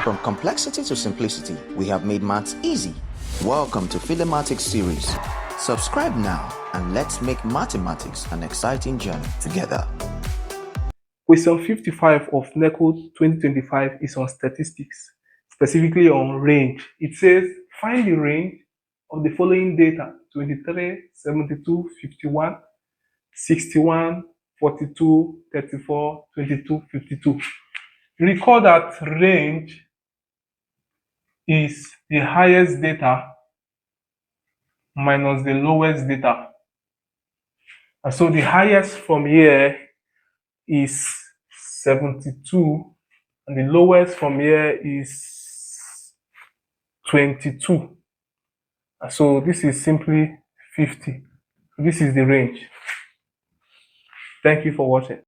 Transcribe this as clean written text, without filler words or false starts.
From complexity to simplicity, we have made maths easy. Welcome to Philemathics series. Subscribe now and let's make mathematics an exciting journey together. Question 55 of NECO 2025 is on statistics, specifically on range. It says, find the range of the following data: 23, 72, 51, 61, 42, 34, 22, 52. Recall that range is the highest data minus the lowest data. And so the highest from here is 72, and the lowest from here is 22. And so this is simply 50. This is the range. Thank you for watching.